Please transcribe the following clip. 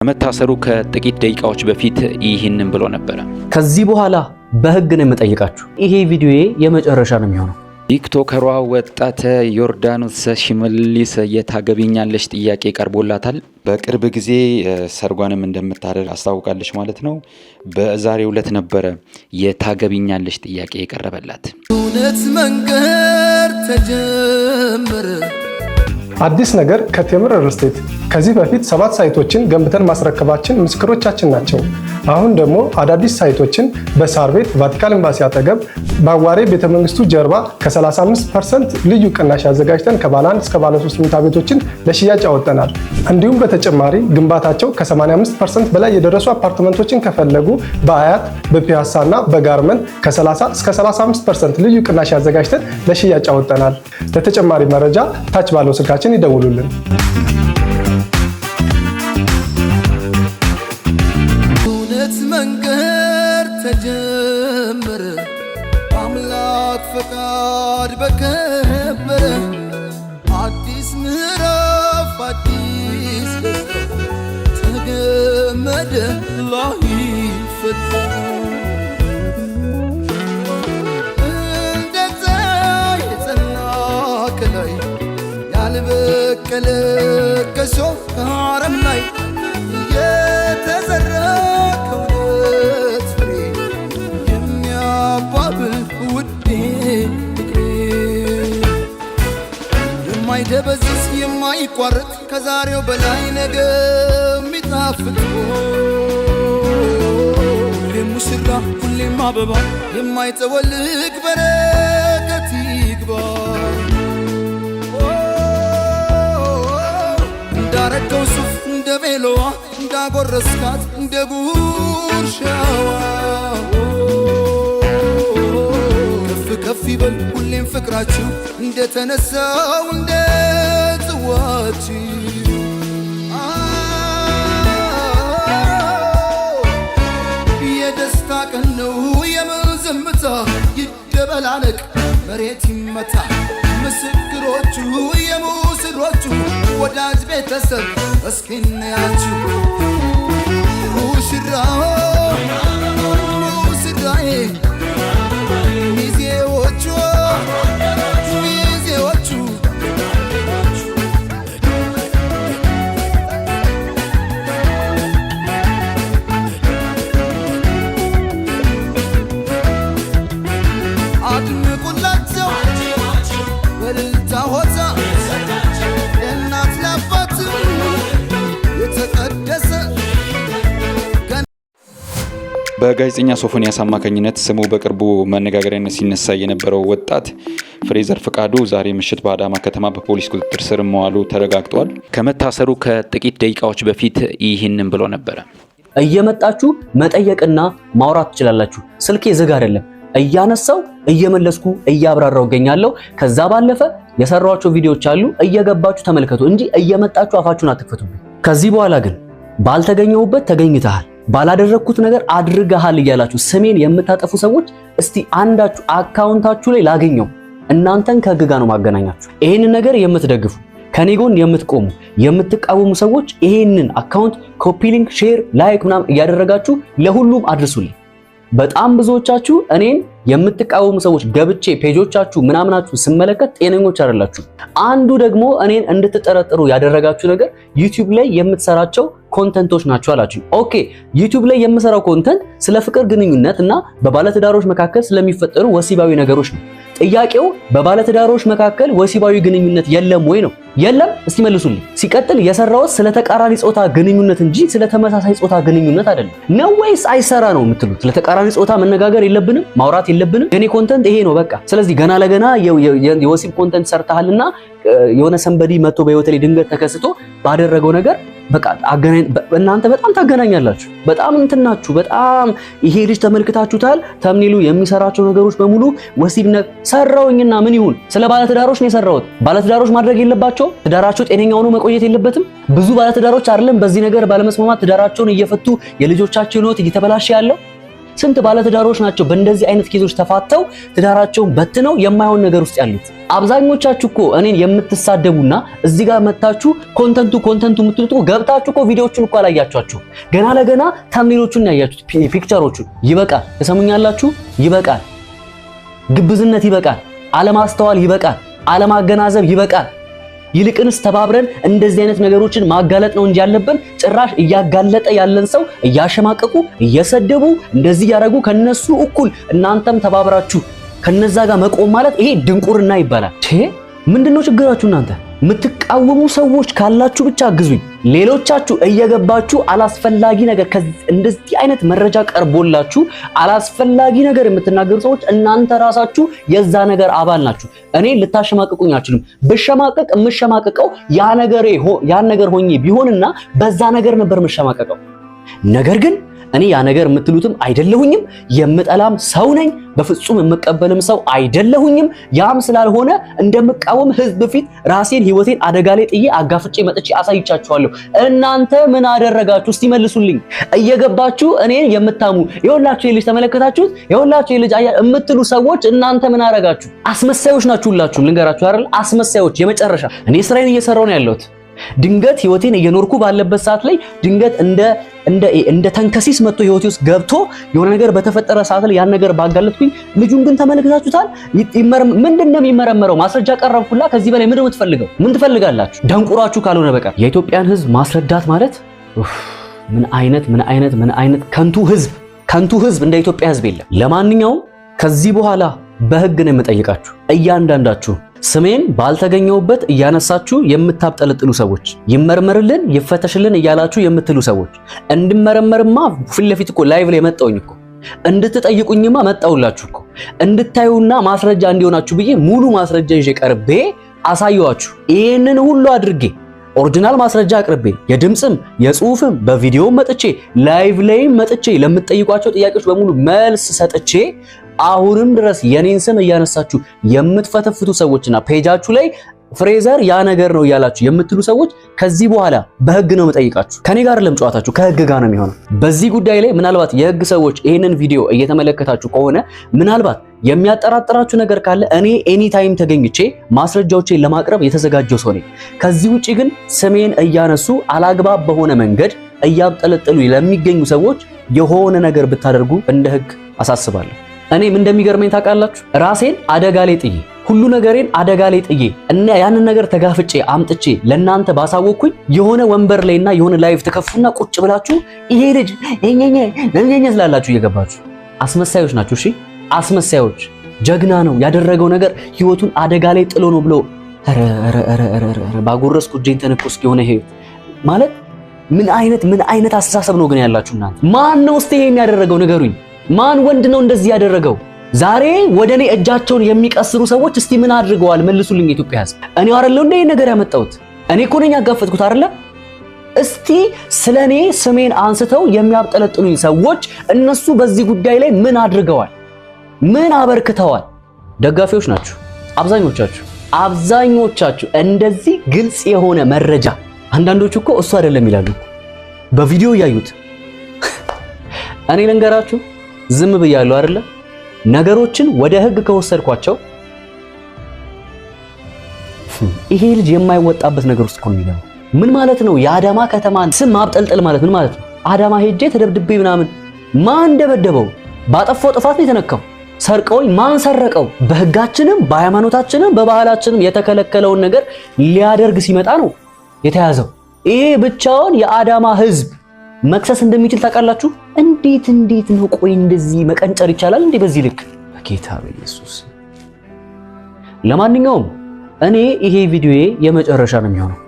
መታሰሩ ከጥቂት ደቂቃዎች በፊት ይህንን ብሎ ነበር። ከዚህ በኋላ በህግ ነው የምጠይቃችሁ። ይሄ ቪዲዮ የመጨረሻ ነው የሚሆነው። ቲክቶከሯ ወጣት ዮርዳኖስ ሽመልስ የታገቢኛለሽ ጥያቄ ቀርቦላታል። በቅርብ ጊዜ ሰርጓንም እንደምታደርግ አስታውቃለች ማለት ነው። በዛሬው ዕለት ነበረ የታገቢኛለሽ ጥያቄ የቀረበላት። እውነት መንገር ተጀመረ። አዲስ ነገር ከቴምር ሪል ስቴት ከዚህ በፊት 7 ሳይቶችን ገንብተን ማስረከባችን ምስክሮቻችን ናቸው። አሁን ደግሞ አዳዲስ ሳይቶችን በሳር ቤት ቫቲካን ኤምባሲ አጠገብ በአዋሬ ቤተመንግስቱ ጀርባ ከ35% ልዩ ቅናሽ አዘጋጅተን ከባለ 1 እስከ ባለ 3 መኝታ ቤቶችን ለሽያጭ አወጣናል። እንዲሁም በተጨማሪ ግንባታቸው ከ85% በላይ የደረሱ አፓርትመንቶችን ከፈለጉ በአያት በፒያሳ እና በጋርመንት ከ30 እስከ 35% ልዩ ቅናሽ አዘጋጅተን ለሽያጭ አወጣናል። ለተጨማሪ መረጃ ታች ባለው ስልካችን ይደውሉልን። እውነት መንገር ተጀመረ። አምላክ ፈቃድ በከበረ አዲስ ምዕራፍ አዲስ ተገመደ ላይ ፈታ እንደዛ የጸና ከላይ ያልበቀለ ከሾህ ከአረም ላይ የተዘራ ከእውነት ፍሬ የሚያባብል ውዴ ፍቅሬ የማይደበዝዝ የማይቋረጥ ከዛሬው በላይ ነገ የሚጣፍጥ ሁሌም ሙሽራ ሁሌም አበባ የማይጠወልግ በረከት ይግባ። እንዳረገው ሱፍ እንደ ቤሎዋ እንዳጎረስካት እንደ ጉርሻዋ ከፍ ከፍ ይበል ሁሌም ፍቅራችሁ እንደተነሳው እንደ ጽዋችሁ የደስታ ቀን ነው የምን ዝምታ ይደበላለቅ መሬት ይመታ ምስክሮቹ የሙስሮቹ ወዳጅ ቤተሰብ እስኪ እናያችሁ ሙሽራው ሙሽራዬ ሚዜዎቹ ሚዜዎቹ አድምቁላቸው በልልታ ሆታ የእናት ለአባት የተቀደሰ በጋዜጠኛ ሶፎንያስ አማካኝነት ስሙ በቅርቡ መነጋገሪያነት ሲነሳ የነበረው ወጣት ፍሬዘር ፍቃዱ ዛሬ ምሽት በአዳማ ከተማ በፖሊስ ቁጥጥር ስር መዋሉ ተረጋግጧል። ከመታሰሩ ከጥቂት ደቂቃዎች በፊት ይህንን ብሎ ነበረ። እየመጣችሁ መጠየቅና ማውራት ትችላላችሁ። ስልኬ ዝግ አይደለም። እያነሳው እየመለስኩ እያብራራው ገኛለሁ። ከዛ ባለፈ የሰራኋቸው ቪዲዮዎች አሉ፣ እየገባችሁ ተመልከቱ እንጂ እየመጣችሁ አፋችሁን አትክፈቱብኝ። ከዚህ በኋላ ግን ባልተገኘሁበት ተገኝተሃል፣ ባላደረኩት ነገር አድርገሃል እያላችሁ ስሜን የምታጠፉ ሰዎች እስቲ አንዳችሁ አካውንታችሁ ላይ ላገኘው። እናንተን ከህግ ጋር ነው ማገናኛችሁ። ይሄንን ነገር የምትደግፉ ከኔ ጎን የምትቆሙ የምትቃወሙ ሰዎች ይሄንን አካውንት ኮፒ ሊንክ፣ ሼር፣ ላይክ ምናምን እያደረጋችሁ ለሁሉም አድርሱልኝ። በጣም ብዙዎቻችሁ እኔን የምትቃወሙ ሰዎች ገብቼ ፔጆቻችሁ ምናምናችሁ ስመለከት ጤነኞች አይደላችሁ። አንዱ ደግሞ እኔን እንድትጠረጥሩ ያደረጋችሁ ነገር ዩቲዩብ ላይ የምትሰራቸው ኮንተንቶች ናቸው አላችሁ። ኦኬ፣ ዩቲዩብ ላይ የምሰራው ኮንተንት ስለ ፍቅር ግንኙነት እና በባለትዳሮች መካከል ስለሚፈጠሩ ወሲባዊ ነገሮች ነው። ጥያቄው በባለትዳሮች መካከል ወሲባዊ ግንኙነት የለም ወይ ነው? የለም። እስቲ መልሱልኝ። ሲቀጥል የሰራውስ ስለ ተቃራኒ ጾታ ግንኙነት እንጂ ስለ ተመሳሳይ ጾታ ግንኙነት አይደለም ነው ወይስ አይሰራ ነው የምትሉት? ስለ ተቃራኒ ጾታ መነጋገር የለብንም ማውራት የለብንም? የኔ ኮንተንት ይሄ ነው በቃ። ስለዚህ ገና ለገና የወሲብ ኮንተንት ሰርተሃልና የሆነ ሰንበዲ መጥቶ በህይወት ላይ ድንገት ተከስቶ ባደረገው ነገር በቃ እናንተ በጣም ታገናኛላችሁ። በጣም እንትናችሁ በጣም ይሄ ልጅ ተመልክታችሁታል። ተምኔሉ የሚሰራቸው ነገሮች በሙሉ ወሲብ ሰራውኝና ምን ይሁን? ስለ ባለትዳሮች ነው የሰራሁት። ባለትዳሮች ማድረግ የለባቸውም? ትዳራቸው ጤነኛ ሆኖ መቆየት የለበትም? ብዙ ባለትዳሮች አይደለም በዚህ ነገር ባለመስማማት ትዳራቸውን እየፈቱ የልጆቻቸው ህይወት እየተበላሸ ያለው። ስንት ባለትዳሮች ናቸው በእንደዚህ አይነት ኬዞች ተፋተው ትዳራቸውን በትነው የማይሆን ነገር ውስጥ ያሉት? አብዛኞቻችሁ እኮ እኔን የምትሳደቡና እዚህ ጋር መታችሁ ኮንተንቱ የምትሉት ገብታችሁ እኮ ቪዲዮዎቹን እኮ አላያችኋቸው። ገና ለገና ተምኔሎቹን ያያችሁት፣ ፒክቸሮቹን። ይበቃል። ተሰሙኛላችሁ? ይበቃል። ግብዝነት ይበቃል። አለማስተዋል ይበቃል። አለማገናዘብ ይበቃል። ይልቅንስ ተባብረን እንደዚህ አይነት ነገሮችን ማጋለጥ ነው እንጂ ያለብን ጭራሽ እያጋለጠ ያለን ሰው እያሸማቀቁ እየሰደቡ እንደዚህ ያደረጉ ከነሱ እኩል እናንተም ተባብራችሁ ከነዛ ጋር መቆም ማለት ይሄ ድንቁርና ይባላል። ምንድነው ችግራችሁ? እናንተ የምትቃወሙ ሰዎች ካላችሁ ብቻ አግዙኝ። ሌሎቻችሁ እየገባችሁ አላስፈላጊ ነገር እንደዚህ አይነት መረጃ ቀርቦላችሁ አላስፈላጊ ነገር የምትናገሩ ሰዎች እናንተ ራሳችሁ የዛ ነገር አባል ናችሁ። እኔ ልታሸማቅቁኝ አትችሉም። ብሸማቀቅ የምሸማቀቀው ያ ነገር ሆኜ ቢሆንና በዛ ነገር ነበር የምሸማቀቀው። ነገር ግን እኔ ያ ነገር የምትሉትም አይደለሁኝም። የምጠላም ሰው ነኝ። በፍጹም የምቀበልም ሰው አይደለሁኝም። ያም ስላልሆነ እንደምቃወም ህዝብ ፊት ራሴን ህይወቴን አደጋ ላይ ጥዬ አጋፍጬ መጥቼ አሳይቻችኋለሁ። እናንተ ምን አደረጋችሁ? እስቲ መልሱልኝ። እየገባችሁ እኔን የምታሙ የሁላችሁ የልጅ ተመለከታችሁት፣ የሁላችሁ የልጅ አያ የምትሉ ሰዎች እናንተ ምን አደረጋችሁ? አስመሳዮች ናችሁ ሁላችሁም። ልንገራችሁ አይደል? አስመሳዮች የመጨረሻ። እኔ ስራዬን እየሰራሁ ነው ያለሁት። ድንገት ህይወቴን እየኖርኩ ባለበት ሰዓት ላይ ድንገት እንደ ተንከሲስ መጥቶ ህይወቴ ውስጥ ገብቶ የሆነ ነገር በተፈጠረ ሰዓት ላይ ያን ነገር ባጋለጥኩኝ። ልጁን ግን ተመልክታችሁታል። ምንድነው የሚመረመረው? ማስረጃ ቀረብኩላ። ከዚህ በላይ ምንድነው የምትፈልገው? ምን ትፈልጋላችሁ? ደንቁራችሁ ካልሆነ በቃ የኢትዮጵያን ህዝብ ማስረዳት ማለት ምን አይነት ከንቱ ህዝብ እንደ ኢትዮጵያ ህዝብ የለም። ለማንኛውም ከዚህ በኋላ በህግ ነው የምጠይቃችሁ። እያንዳንዳችሁ ስሜን ባልተገኘውበት እያነሳችሁ የምታብጠለጥሉ ሰዎች፣ ይመርመርልን ይፈተሽልን እያላችሁ የምትሉ ሰዎች፣ እንድመረመርማ ፊት ለፊት እኮ ላይቭ ላይ መጣውኝ እኮ፣ እንድትጠይቁኝማ መጣውላችሁ እኮ፣ እንድታዩና ማስረጃ እንዲሆናችሁ ብዬ ሙሉ ማስረጃ ይዤ ቀርቤ አሳየዋችሁ። ይሄንን ሁሉ አድርጌ ኦሪጂናል ማስረጃ አቅርቤ የድምጽም የጽሁፍም በቪዲዮም መጥቼ ላይቭ ላይም መጥቼ ለምትጠይቋቸው ጥያቄዎች በሙሉ መልስ ሰጥቼ አሁንም ድረስ የኔን ስም እያነሳችሁ የምትፈተፍቱ ሰዎችና ፔጃችሁ ላይ ፍሬዘር ያ ነገር ነው እያላችሁ የምትሉ ሰዎች ከዚህ በኋላ በህግ ነው የምጠይቃችሁ። ከኔ ጋር ጨዋታችሁ ከህግ ጋር ነው የሚሆነው። በዚህ ጉዳይ ላይ ምናልባት የህግ ሰዎች ይሄንን ቪዲዮ እየተመለከታችሁ ከሆነ ምናልባት የሚያጠራጥራችሁ ነገር ካለ እኔ ኤኒ ታይም ተገኝቼ ማስረጃዎችን ለማቅረብ የተዘጋጀው ሰው ነኝ። ከዚህ ውጪ ግን ስሜን እያነሱ አላግባብ በሆነ መንገድ እያብጠለጠሉ ለሚገኙ ሰዎች የሆነ ነገር ብታደርጉ እንደ ህግ አሳስባለሁ። እኔም እንደሚገርመኝ ታውቃላችሁ፣ ራሴን አደጋ ላይ ጥዬ ሁሉ ነገሬን አደጋ ላይ ጥዬ እና ያንን ነገር ተጋፍጬ አምጥቼ ለናንተ ባሳወቅኩኝ የሆነ ወንበር ላይና የሆነ ላይቭ ተከፍቱና ቁጭ ብላችሁ ይሄ ልጅ እኛኛ ስላላችሁ እየገባችሁ አስመሳዮች ናችሁ። እሺ አስመሳዮች። ጀግና ነው ያደረገው ነገር ህይወቱን አደጋ ላይ ጥሎ ነው ብሎ ባጎረስኩ እጄን ተነኮስኩ የሆነ ህይወት ማለት ምን አይነት አስተሳሰብ ነው ግን ያላችሁ እናንተ? ማን ነው እስቲ ይሄን ያደረገው ንገሩኝ። ማን ወንድ ነው እንደዚህ ያደረገው? ዛሬ ወደኔ እጃቸውን የሚቀስሩ ሰዎች እስቲ ምን አድርገዋል? መልሱልኝ የኢትዮጵያ ህዝብ። እኔው አይደለም እንደ ነገር ያመጣሁት? እኔ እኮ ነኝ ያጋፈጥኩት አይደለ? እስቲ ስለኔ ስሜን አንስተው የሚያብጠለጥሉኝ ሰዎች እነሱ በዚህ ጉዳይ ላይ ምን አድርገዋል? ምን አበርክተዋል? ደጋፊዎች ናችሁ አብዛኞቻችሁ። እንደዚህ ግልጽ የሆነ መረጃ አንዳንዶቹ እኮ እሱ አይደለም ይላሉ በቪዲዮ ያዩት። እኔ ልንገራችሁ ዝም ብያለሁ አይደለ? ነገሮችን ወደ ህግ ከወሰድኳቸው ይሄ ልጅ የማይወጣበት ነገር ውስጥ እኮ ነው። ምን ማለት ነው? የአዳማ ከተማን ስም ማብጠልጠል ማለት ምን ማለት ነው? አዳማ ሄጄ ተደብድቤ ምናምን ማን ደበደበው? ባጠፋው ጥፋት ነው የተነካው። ሰርቀው ማን ሰረቀው? በህጋችንም በሃይማኖታችንም በባህላችንም የተከለከለውን ነገር ሊያደርግ ሲመጣ ነው የተያዘው። ይሄ ብቻውን የአዳማ ህዝብ መክሰስ እንደሚችል ታውቃላችሁ? እንዴት ነው? ቆይ እንደዚህ መቀንጨር ይቻላል እንዴ በዚህ ልክ? በጌታ በኢየሱስ። ለማንኛውም እኔ ይሄ ቪዲዮዬ የመጨረሻ ነው የሚሆነው።